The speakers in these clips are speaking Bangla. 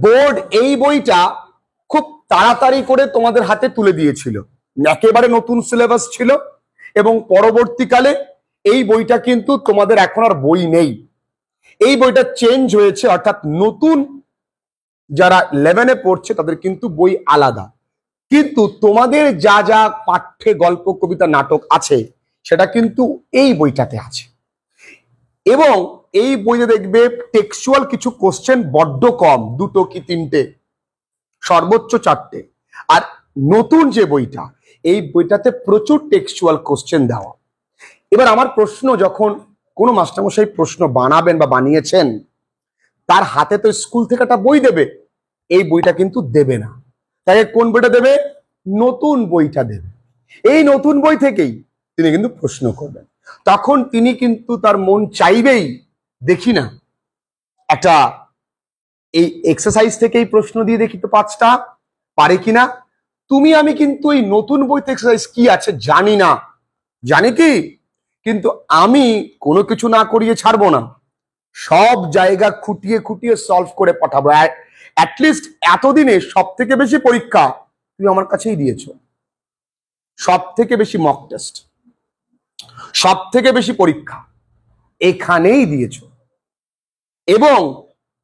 বোর্ড এই বইটা খুব তাড়াতাড়ি করে তোমাদের হাতে তুলে দিয়েছিল, একেবারে নতুন সিলেবাস ছিল এবং পরবর্তীকালে এই বইটা কিন্তু তোমাদের এখন আর বই নেই, এই বইটা চেঞ্জ হয়েছে, অর্থাৎ নতুন যারা 11-এ পড়ছে তাদের কিন্তু বই আলাদা, কিন্তু তোমাদের যা যা পাঠ্যে গল্প কবিতা নাটক আছে সেটা কিন্তু এই বইটাতে আছে। এবং এই বইতে দেখবে টেক্সচুয়াল কিছু কোশ্চেন বড্ড কম, 2টো কি 3টে, সর্বোচ্চ 4টে। আর নতুন যে বইটা, এই বইটাতে প্রচুর টেক্সচুয়াল কোশ্চেন দেওয়া। এবার আমার প্রশ্ন, যখন কোনো মাস্টারমশাই প্রশ্ন বানাবেন বা বানিয়েছেন, তার হাতে তো স্কুল থেকে একটা বই দেবে, এই বইটা কিন্তু দেবে না। তাকে কোন বইটা দেবে? নতুন বইটা দেবে। এই নতুন বই থেকেই তিনি কিন্তু প্রশ্ন করবেন। তখন তিনি কিন্তু তার মন চাইবেই, দেখি না একটা এই এক্সারসাইজ থেকেই প্রশ্ন দিয়ে দেখি তো 5টা পারে কিনা। তুমি আমি কিন্তু এই নতুন বইতে এক্সারসাইজ কি আছে জানি না, জানি কি, কিন্তু আমি কোনো কিছু না করিয়ে ছাড়বো না, সব জায়গা খুঁটিয়ে খুঁটিয়ে সলভ করে পাঠাবো। অ্যাটলিস্ট এতদিনে সব থেকে বেশি পরীক্ষা তুমি আমার কাছেই দিয়েছো, সব থেকে বেশি মক টেস্ট, সব থেকে বেশি পরীক্ষা এখানেই দিয়েছো। এবং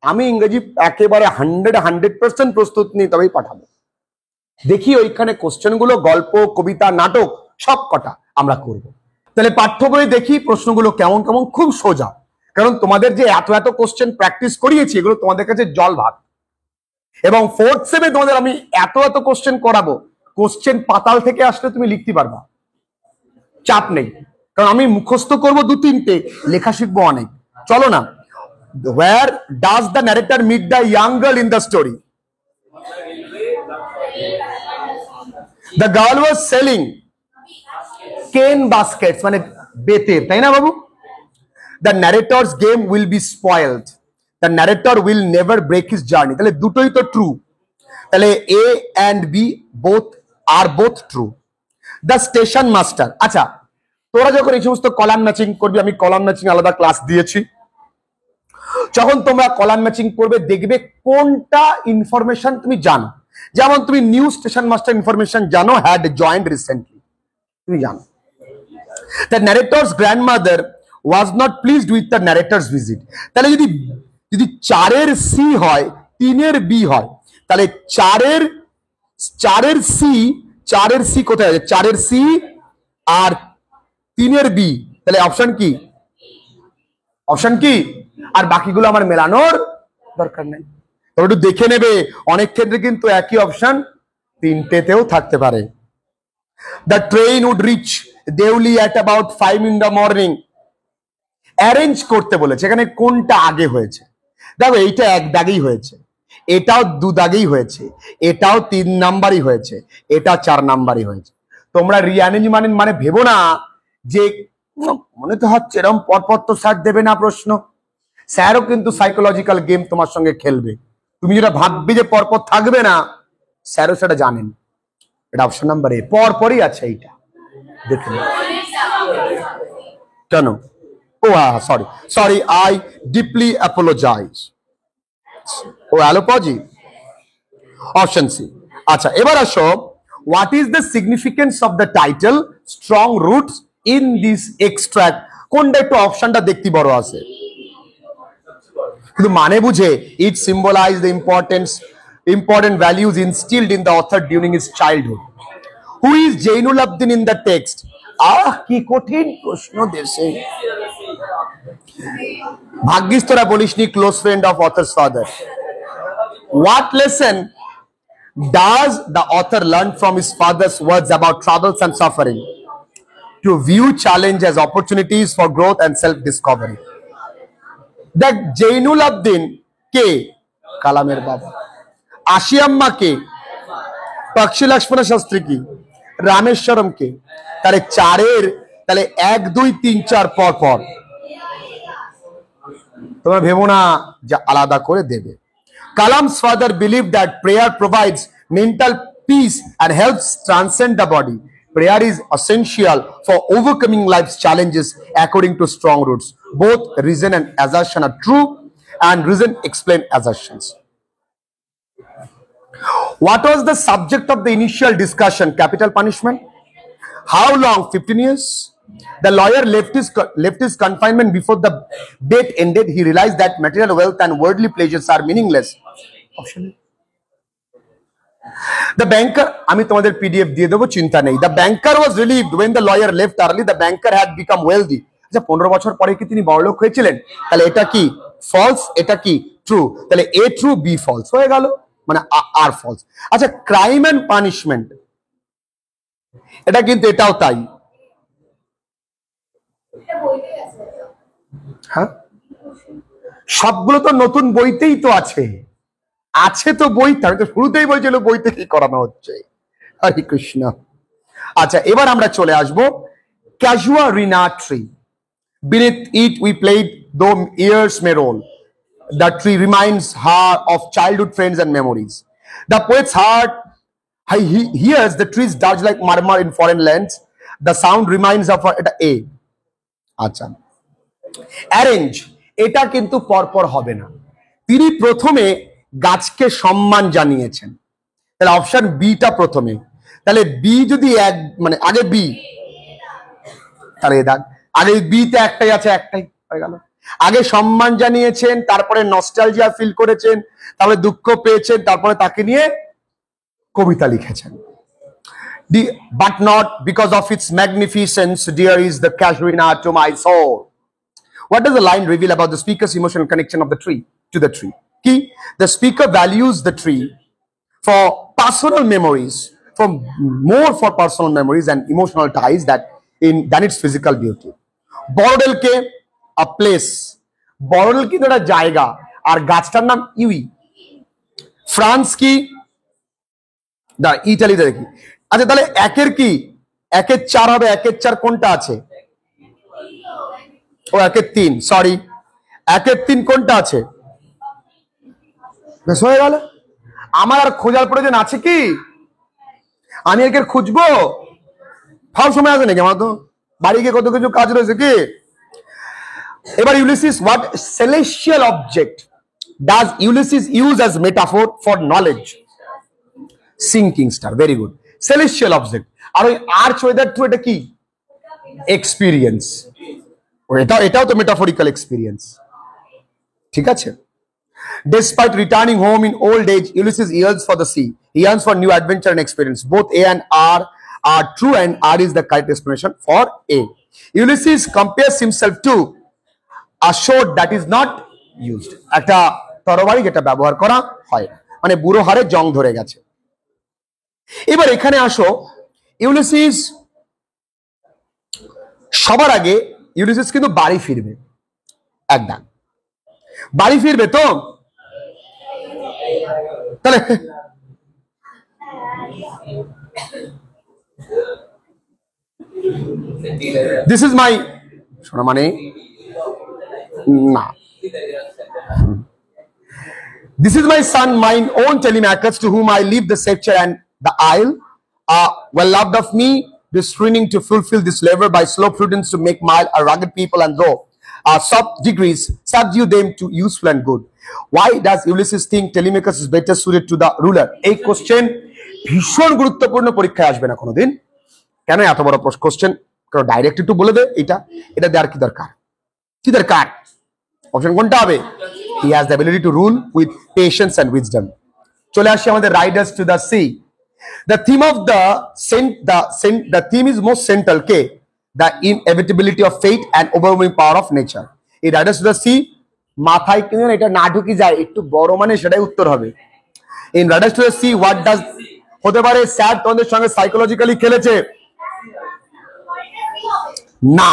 আমি ইংরেজি একেবারে 100% প্রস্তুত নেই, তবেই পাঠাবো। দেখি ওইখানে কোশ্চেনগুলো, গল্প কবিতা নাটক সব কটা আমরা করব। তাহলে পাঠ্য বই দেখি প্রশ্নগুলো কেমন কেমন, খুব সোজা, কারণ তোমাদের যে এত এত কোশ্চেন প্র্যাকটিস করিয়েছি এগুলো তোমাদের কাছে জল ভাত। এবং 4th সেমে তোমাদের আমি এত এত কোশ্চেন করাবো, কোশ্চেন পাতাল থেকে আসলে তুমি লিখতে পারবা, চাপ নেই, কারণ আমি মুখস্থ করবো 2-3টে, লেখা শিখবো অনেক। চলো না, where does the narrator meet the young girl in the story? The girl was selling cane baskets, মানে বেতের, তাই না বাবু? The narrator's game will be spoiled. The narrator will never break his journey. তাহলে দুটোই তো ট্রু, তাহলে A and B both are both true. The station master, আচ্ছা তোরা যখন এই সমস্ত কলাম ম্যাচিং করবি, আমি কলাম ম্যাচিং আলাদা ক্লাস দিয়েছি, যখন তোমরা কলাম ম্যাচিং করবে দেখবে কোনটা ইনফরমেশন তুমি জানো। যেমন তুমি নিউ স্টেশন মাস্টার ইনফরমেশন জানো, হ্যাড জয়েন্ড রিসেন্টলি, তুমি জানো। The narrator's grandmother was not pleased with the narrator's visit. তাহলে যদি 4-এর সি হয় 3-এর বি হয়, তাহলে 4-এর সি কোথায় আছে? 4-এর সি আর 3-এর বি, তাহলে অপশন কি? অপশন কি? আর বাকিগুলো আমার মেলানোর দরকার নেই, তবে একটু দেখে নেবে, অনেক ক্ষেত্রে কিন্তু একই অপশন 3টেতেও থাকতে পারে। The train would reach Deoli at about 5 in the morning. Arrange করতে বলেছে, এখানে কোনটা আগে হয়েছে? দেখো এইটা 1 দাগেই হয়েছে, এটাও 2 দাগেই হয়েছে, এটাও 3 নাম্বারই হয়েছে, এটা 4 নাম্বারই হয়েছে। তোমরা রিঅ্যারেঞ্জ মানে ভেবো না যে মনে তো হচ্ছে এরকম পরপর তো স্যার দেবে না প্রশ্ন, স্যারও কিন্তু সাইকোলজিক্যাল গেম তোমার সঙ্গে খেলবে। তুমি যেটা ভাববে যে পরপর থাকবে না, স্যারও সেটা জানেন। এটা অপশন নাম্বার এ, পরপরই আছে এইটা, দেখে কেন? ও সরি, আই ডিপলি অ্যাপোলোজাইজ। ও অ্যালোপজি, অপশন সি। আচ্ছা এবার আসো, what is the significance of the title strong roots in this extract? কোনটা একটু অপশনটা দেখতে বড় আছে, কিন্তু মানে বুঝে, it symbolize the important values instilled in the author during his childhood. Who is Jainul Abdin in the text? কি কঠিন প্রশ্ন দেশে। ভাগ্যিস তোরা বলিসনি close friend of author's father. What lesson does the author learn from his father's words about troubles and suffering? To view challenge as opportunities for growth and self-discovery. দেখ, জৈনুল আবদিন কে? কালামের বাবা। আশিয়াম্মা কে? পক্ষী লক্ষ্মণ শাস্ত্রী কি? রামেশ্বরম কে? তাহলে 1, 2, 3, 4 পর তোমরা ভেবো না যে আলাদা করে দেবে। Kalam's father believed that prayer provides mental peace and helps transcend the body. Prayer is essential for overcoming life's challenges according to strong roots. Both reason and assertion are true, and reason explain assertions. What was the subject of the initial discussion? Capital punishment. How long? 15 years. The lawyer left his confinement before the date ended. He realized that material wealth and worldly pleasures are meaningless. Option A. The banker, আমি তোমাদের PDF দিয়ে দেবো, চিন্তা নেই। The banker was relieved when the lawyer left early. The banker had become wealthy. আচ্ছা 15 বছর পরে কি তিনি বড়লোক হয়েছিলেন? তাহলে এটা কি ফলস, এটা কি ট্রু? তাহলে A ট্রু, B ফলস হয়ে গেল, মানে আর ফলস। আচ্ছা ক্রাইম এন্ড পানিশমেন্ট, এটা কিন্তু এটাও তাই। হ্যাঁ, সবগুলো তো নতুন বইতেই তো আছে, আছে তো বইতে। আমি তো শুরুতেই বলছিল বইতে কি করানো হচ্ছে। হরে কৃষ্ণ। আচ্ছা এবার আমরা চলে আসবো ক্যাজুয়ারিনা tree. Beneath it we played though years may roll. The tree reminds her of childhood friends and memories. The poet's heart he hears the trees dodge like murmur in foreign lands. The sound reminds of her at A. আচ্ছা অ্যারেঞ্জ, এটা কিন্তু পরপর হবে না। তিনি প্রথমে গাছকে সম্মান জানিয়েছেন, তাহলে অপশন বিটা প্রথমে। তাহলে বি যদি এক, মানে আগে বি, তাহলে দেখ আগে বিতে একটাই আছে, একটাই হয়ে গেল। আগে সম্মান জানিয়েছেন, তারপরে নস্টালজিয়া ফিল করেছেন, তারপরে দুঃখ পেয়েছেন, তারপরে তাকে নিয়ে কবিতা লিখেছেন। But not because of its magnificence, dear is the casuarina to my soul. What does the line reveal about the speaker's emotional connection of the tree to the tree? Key, the speaker values the tree for personal memories, for personal memories and emotional ties than its physical beauty. Borodel ke a place, Borodel ki একটা জায়গা, আর গাছটার নাম ইউই। ফ্রান্স কি, দা ইটালিতে দেখি। আচ্ছা তাহলে একের কি, একের 4 হবে, একের 4 কোনটা আছে? ও একের 3, সরি একের 3 কোনটা আছে? বেশ হয়ে গেল। আমার আর খোঁজার প্রয়োজন আছে কি? আমি একে খুঁজবো, ফাও সময় আছে নাকি? আমার তো বাড়ি গিয়ে কত কিছু কাজ রয়েছে কি। এবার Ulysses, what celestial object does Ulysses use as metaphor for knowledge? Sinking star, very good. Celestial object। আর ওই আর্চ ওয়েদার টু, এটা কি? এক্সপিরিয়েন্স। এটাও তো মেটাফরিক্যাল এক্সপিরিয়েন্স, ঠিক আছে। Despite returning home in old age, Ulysses yearns for the sea. He yearns for new adventure and experience. Both A and R are true, and R is the correct explanation for A. Ulysses compares himself to a sword that is not used. একটা তরবারি যেটা ব্যবহার করা হয়, মানে বুড়ো হারে জং ধরে গেছে। এবার এখানে আসো, ইউলিসিস সবার আগে ইউলিসিস কিন্তু বাড়ি ফিরবে, একদম বাড়ি ফিরবে তো। তাহলে দিস ইজ মাই, শোনা মানে না, this is my son, mine own Telemachus, to whom I leave the sceptre and the isle, well loved of me, discerning to fulfill this labor by slow prudence to make mild a rugged people, and though soft degrees subdue them to useful and good. Why does Ulysses think Telemachus is better suited to the ruler? এই কোশ্চেন ভীষণ গুরুত্বপূর্ণ, পরীক্ষায় আসবে না কোনোদিন। কেন এত বড় কোশ্চেন? কারণ ডাইরেক্ট একটু বলে দে, এটা দেওয়ার কি দরকার, কি দরকার? অপশন কোনটা হবে? He has the ability to rule with patience and wisdom. চলে আসি আমাদের Riders to the Sea. The theme of the theme is most central, K? The inevitability of fate and overwhelming power of nature. এই Riders to the Sea মাথায় কিন্তু এটা না ঢুকি যায়, একটু বড় মানে সেটাই উত্তর হবে। In Riders to the Sea, what does হতে পারে? স্যার তোমাদের সঙ্গে সাইকোলজিক্যালি খেলেছে না।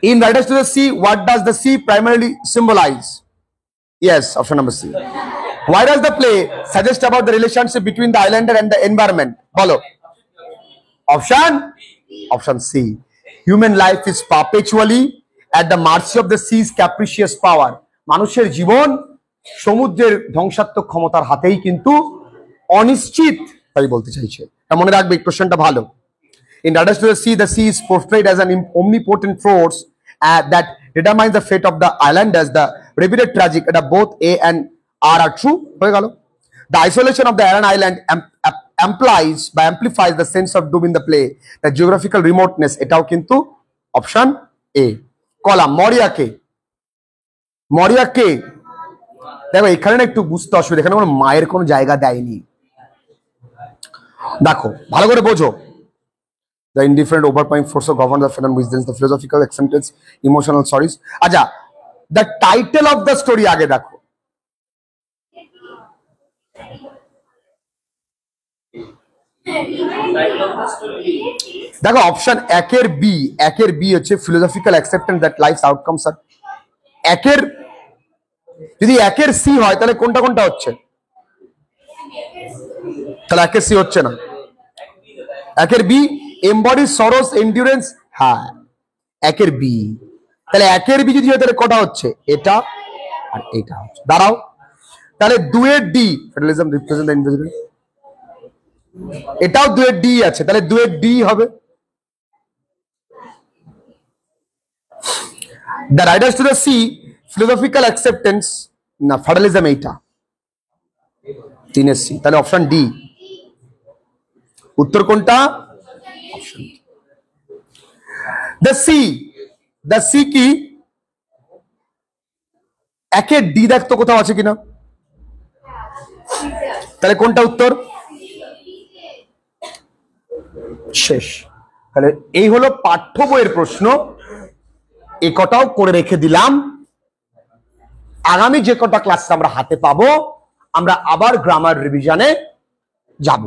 In Riders to the Sea, what does the sea primarily symbolize? Yes, option number C. Why does the play suggest about the relationship between the islander and the environment? Follow. Option C. Human life is perpetually at the mercy of the sea's capricious power. মানুষের জীবন সমুদ্রের ধ্বংসাত্মক ক্ষমতার হাতেই কিন্তু অনিশ্চিত, তাই বলতে চাইছে। মনে রাখবে কোশ্চেনটা ভালো। In Riders to the sea is portrayed as an omnipotent force that determines the fate of the islanders. The repeated tragic at both A and are true হয়ে গেল। The isolation of the Aran Island amplifies the sense of doom in the play. The geographical remoteness, এটাও কিন্তু অপশন এ। কলাম মরিয়া কে দেখো এখানে না একটু বুঝতে অসুবিধা, এখানে কোনো মায়ের কোনো জায়গা দেয়নি। দেখো ভালো করে বোঝো। The indifferent overpowering force of govern the phenomenon with the philosophical acceptance, emotional stories. আচ্ছা, the title of the story আগে দেখো। দেখো অপশন একের বি হচ্ছে philosophical acceptance that life's outcomes আর। একের যদি একের সি হয় তাহলে কোনটা কোনটা হচ্ছে? তাহলে একের সি হচ্ছে না, একের বি এমবডি সরোস এন্ডিউরেন্স, হ্যাঁ একের বি। তাহলে একের বি যদি হয় তাহলে কটা হচ্ছে? এটা আর এটা হচ্ছে। দাঁড়াও, তাহলে দুয়ের D federalism represent the individual, এটাও দুয়ের ডি আছে, তাহলে দুয়ের ডি হবে। The Riders to the sea philosophical acceptance না ফেডারালিজম, এইটা তিনের সি, তাহলে অপশন ডি। উত্তর কোনটা? অপশন দ্য সি কি? একের ডি দেখতো কোথাও আছে কিনা, তাহলে কোনটা উত্তর? শেষ। তাহলে এই হলো পাঠ্য বইয়ের প্রশ্ন, এ কটাও করে রেখে দিলাম। আগামী যে কটা ক্লাস আমরা হাতে পাবো আমরা আবার গ্রামার রিভিশনে যাব।